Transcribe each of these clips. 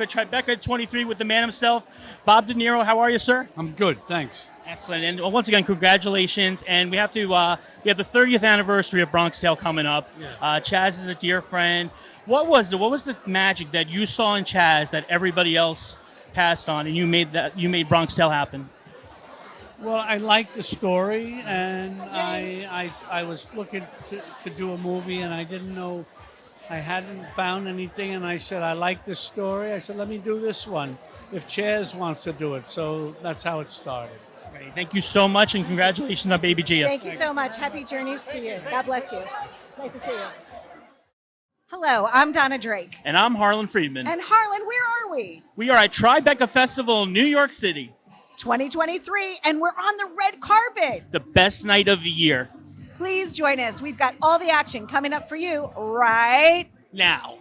For Tribeca 23 with the man himself, Bob DeNiro. How are you, sir? I'm good, thanks. Excellent. And once again, congratulations. And we have the 30th anniversary of Bronx Tale coming up. Yeah. Chaz is a dear friend. What was the magic that you saw in Chaz that everybody else passed on, and you made Bronx Tale happen? Well, I liked the story, and I was looking to do a movie, and I didn't know, I hadn't found anything, and I said, I like this story. I said, let me do this one, if Chaz wants to do it. So that's how it started. Great. Thank you so much, and congratulations on Baby Gia. Thank you so much. Happy journeys to you. God bless you. Nice to see you. Hello, I'm Donna Drake. And I'm Harlan Friedman. And Harlan, where are we? We are at Tribeca Festival in New York City. 2023, and we're on the red carpet. The best night of the year. Please join us. We've got all the action coming up for you right now.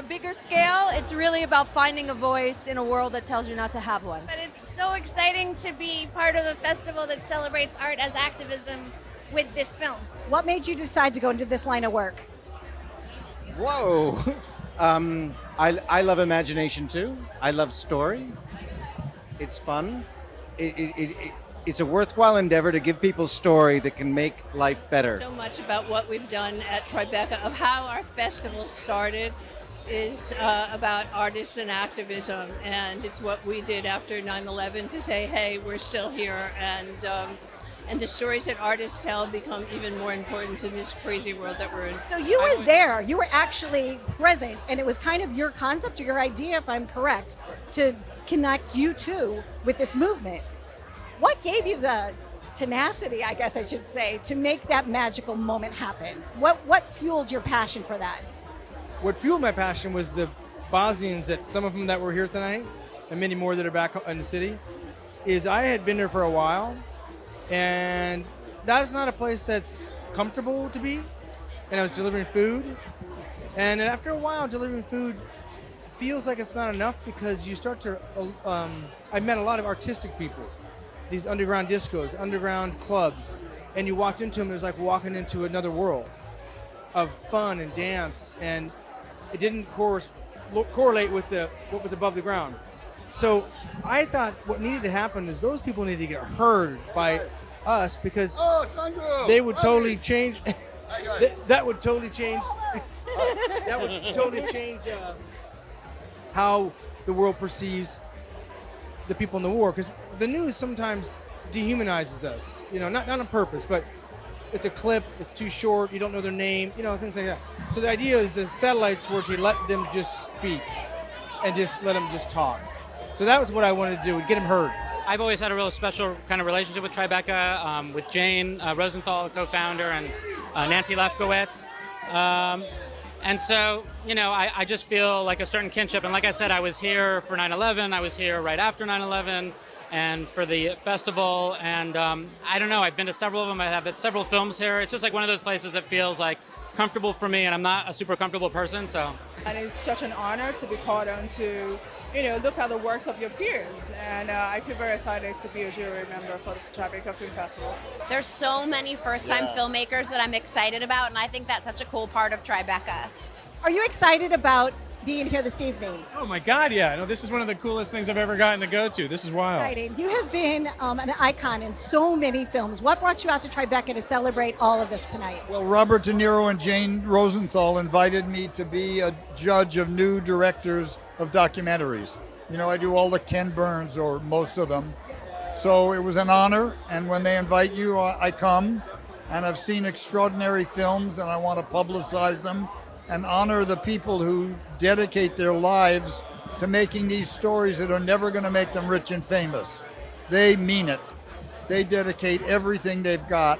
Bigger scale, it's really about finding a voice in a world that tells you not to have one. But it's so exciting to be part of a festival that celebrates art as activism with this film. What made you decide to go into this line of work? Whoa. I love imagination too. I love story. It's fun. It's a worthwhile endeavor to give people story that can make life better. So much about what we've done at Tribeca, of how our festival started, is about artists and activism, and it's what we did after 9/11 to say, hey, we're still here, and the stories that artists tell become even more important to this crazy world that we're in. So you were there, you were actually present, and it was kind of your concept, or your idea, if I'm correct, to connect you two with this movement. What gave you the tenacity, I guess I should say, to make that magical moment happen? What fueled your passion for that? What fueled my passion was the Bosnians, that some of them that were here tonight, and many more that are back in the city, is I had been there for a while, and that's not a place that's comfortable to be, and I was delivering food, and after a while delivering food feels like it's not enough, because you start to, I met a lot of artistic people, these underground discos, underground clubs, and you walked into them, it was like walking into another world of fun and dance, and it didn't correlate with what was above the ground. So I thought what needed to happen is those people needed to get heard by us, because they would totally change. That would totally change. That would totally change how the world perceives the people in the war. Because the news sometimes dehumanizes us. Not on purpose, but it's a clip, it's too short, you don't know their name, things like that. So the idea is the satellites were to let them just speak and just let them just talk. So that was what I wanted to do, get them heard. I've always had a real special kind of relationship with Tribeca, with Jane Rosenthal, the co-founder, and Nancy Lefkowitz. And so, I just feel like a certain kinship. And like I said, I was here for 9/11, I was here right after 9/11. And for the festival, and I don't know, I've been to several of them. I have several films here. It's just like one of those places that feels like comfortable for me, and I'm not a super comfortable person, so. And it's such an honor to be called on to, look at the works of your peers. And I feel very excited to be a jury member for the Tribeca Film Festival. There's so many first-time filmmakers that I'm excited about, and I think that's such a cool part of Tribeca. Are you excited about being here this evening? Oh my God, yeah. No, this is one of the coolest things I've ever gotten to go to. This is wild. Exciting. You have been an icon in so many films. What brought you out to Tribeca to celebrate all of this tonight? Well, Robert De Niro and Jane Rosenthal invited me to be a judge of new directors of documentaries. I do all the Ken Burns, or most of them. So it was an honor, and when they invite you, I come, and I've seen extraordinary films, and I want to publicize them and honor the people who dedicate their lives to making these stories that are never going to make them rich and famous. They mean it. They dedicate everything they've got,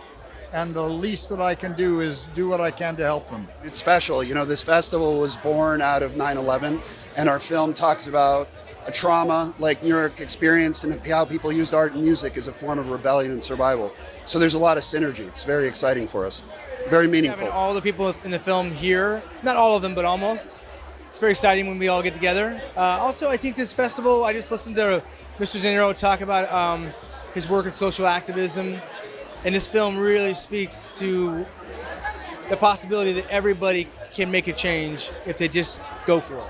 and the least that I can do is do what I can to help them. It's special. This festival was born out of 9/11, and our film talks about a trauma like New York experienced and how people used art and music as a form of rebellion and survival. So there's a lot of synergy. It's very exciting for us. very meaningful. Having all the people in the film here, not all of them, but almost. It's very exciting when we all get together. Also, I think this festival, I just listened to Mr. DeNiro talk about his work in social activism, and this film really speaks to the possibility that everybody can make a change if they just go for it.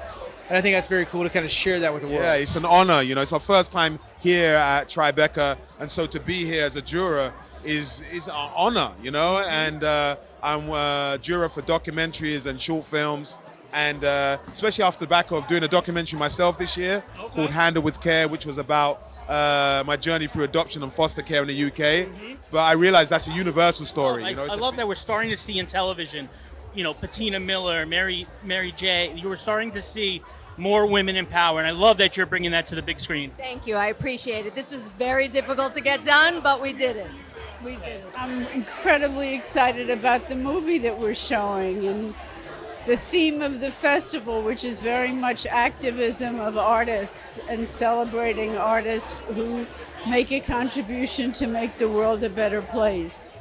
And I think that's very cool to kind of share that with the world. Yeah, it's an honor. It's my first time here at Tribeca, and so to be here as a juror is an honor, and I'm a juror for documentaries and short films, and especially after the back of doing a documentary myself this year called Handle with Care, which was about my journey through adoption and foster care in the UK. But I realized that's a universal story. I love that we're starting to see in television, Patina Miller, Mary J. You were starting to see more women in power, and I love that you're bringing that to the big screen. Thank you. I appreciate it. This was very difficult to get done, but we did it. We did it. I'm incredibly excited about the movie that we're showing and the theme of the festival, which is very much activism of artists and celebrating artists who make a contribution to make the world a better place.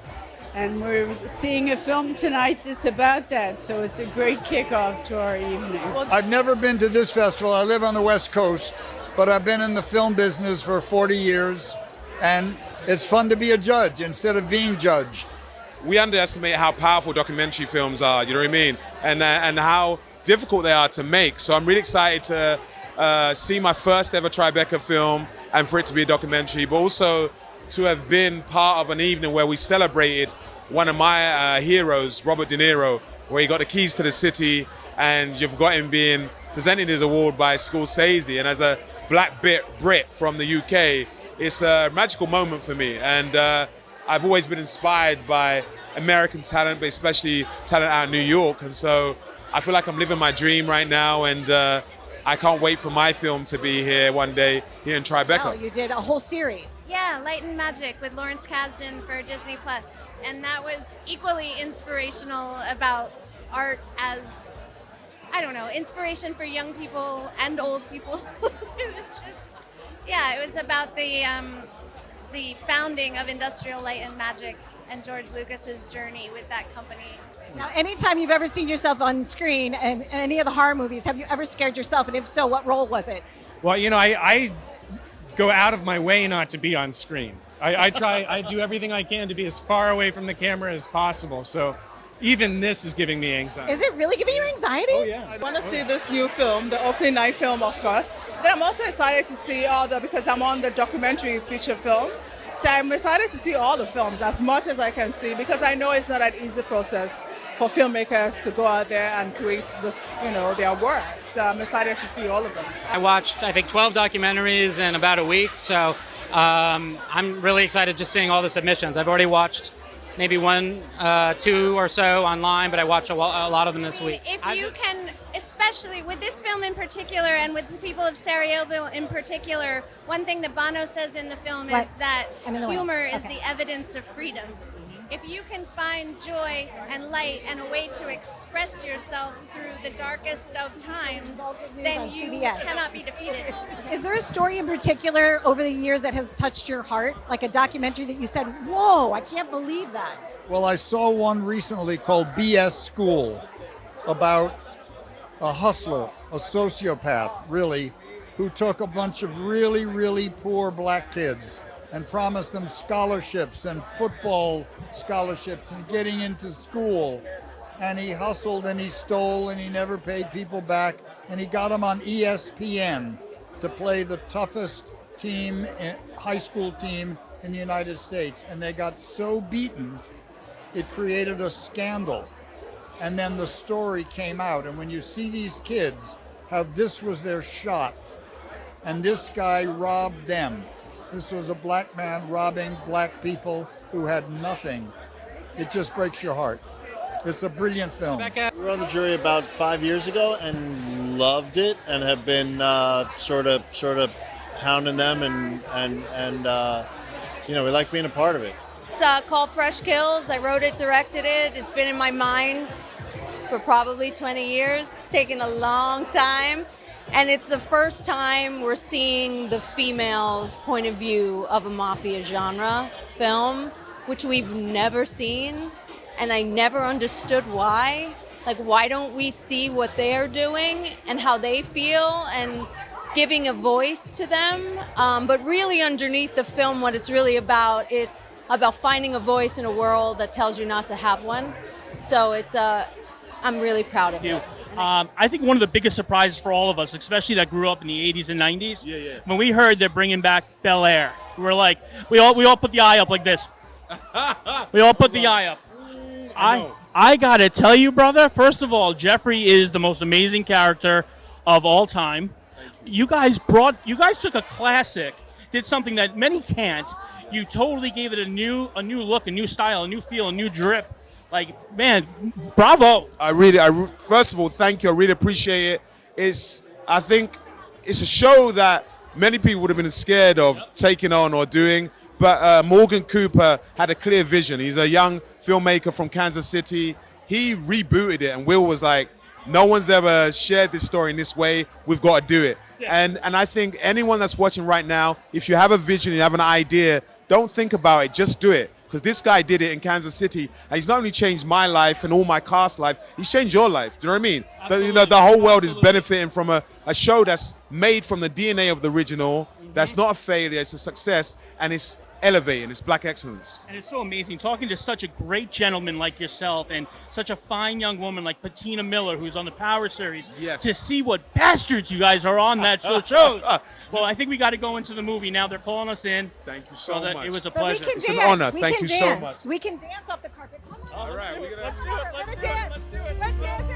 And we're seeing a film tonight that's about that, so it's a great kickoff to our evening. I've never been to this festival. I live on the West Coast, but I've been in the film business for 40 years, and it's fun to be a judge instead of being judged. We underestimate how powerful documentary films are, you know what I mean? And how difficult they are to make. So I'm really excited to see my first ever Tribeca film and for it to be a documentary, but also to have been part of an evening where we celebrated one of my heroes, Robert DeNiro, where he got the keys to the city, and you've got him being presented his award by Scorsese. And as a black Brit from the UK, it's a magical moment for me. And I've always been inspired by American talent, but especially talent out of New York. And so I feel like I'm living my dream right now, and I can't wait for my film to be here one day here in Tribeca. Oh, you did a whole series. Yeah, Light and Magic with Lawrence Kasdan for Disney Plus, and that was equally inspirational about art as, I don't know, inspiration for young people and old people. It was just, yeah, it was about the founding of Industrial Light and Magic and George Lucas's journey with that company. Now, anytime you've ever seen yourself on screen and any of the horror movies, have you ever scared yourself? And if so, what role was it? Well, I go out of my way not to be on screen. I do everything I can to be as far away from the camera as possible. So even this is giving me anxiety. Is it really giving you anxiety? Oh, yeah. I want to see this new film, the opening night film, of course. Then I'm also excited to see because I'm on the documentary feature film. So I'm excited to see all the films as much as I can see, because I know it's not an easy process for filmmakers to go out there and create this, their work. So I'm excited to see all of them. I watched, I think, 12 documentaries in about a week, so I'm really excited just seeing all the submissions. I've already watched maybe 1, 2 or so online, but I watched a lot of them this week. If you can, especially with this film in particular and with the people of Sarajevo in particular, one thing that Bono says in the film is that humor is the evidence of freedom. If you can find joy and light and a way to express yourself through the darkest of times, then you cannot be defeated. Is there a story in particular over the years that has touched your heart? Like a documentary that you said, whoa, I can't believe that. Well, I saw one recently called BS School about a hustler, a sociopath, really, who took a bunch of really, really poor black kids and promised them scholarships and football scholarships and getting into school. And he hustled and he stole and he never paid people back. And he got them on ESPN to play the toughest team, high school team in the United States. And they got so beaten, it created a scandal. And then the story came out. And when you see these kids, how this was their shot, and this guy robbed them. This was a black man robbing black people who had nothing. It just breaks your heart. It's a brilliant film. We were on the jury about 5 years ago and loved it, and have been sort of hounding them, and we like being a part of it. It's called Fresh Kills. I wrote it, directed it. It's been in my mind for probably 20 years. It's taken a long time. And it's the first time we're seeing the female's point of view of a mafia genre film, which we've never seen. and I never understood why. Like, why don't we see what they're doing and how they feel and giving a voice to them? But really underneath the film, what it's really about, it's about finding a voice in a world that tells you not to have one. So I'm really proud of it. I think one of the biggest surprises for all of us, especially that grew up in the 80s and 90s, when we heard they're bringing back Bel Air, we were like, we all put the eye up like this. We all put the eye up. I gotta tell you, brother, first of all, Jeffrey is the most amazing character of all time. You guys took a classic, did something that many can't. You totally gave it a new look, a new style, a new feel, a new drip. Like, man, bravo. First of all, thank you. I really appreciate it. I think it's a show that many people would have been scared of taking on or doing, but Morgan Cooper had a clear vision. He's a young filmmaker from Kansas City. He rebooted it, and Will was like, no one's ever shared this story in this way. We've got to do it. And I think anyone that's watching right now, if you have a vision, you have an idea, don't think about it, just do it. Because this guy did it in Kansas City, and he's not only changed my life and all my cast life, he's changed your life. Do you know what I mean? The whole world is benefiting from a show that's made from the DNA of the original, that's not a failure, it's a success, and it's elevating, it's black excellence. And it's so amazing talking to such a great gentleman like yourself and such a fine young woman like Patina Miller, who's on the Power series, to see what bastards you guys are on that shows. Well, I think we got to go into the movie now. They're calling us in. Thank you so much. It was a pleasure. It's an honor. Thank you so much. We can dance off the carpet. Come on. All right. Let's do it. Let's dance.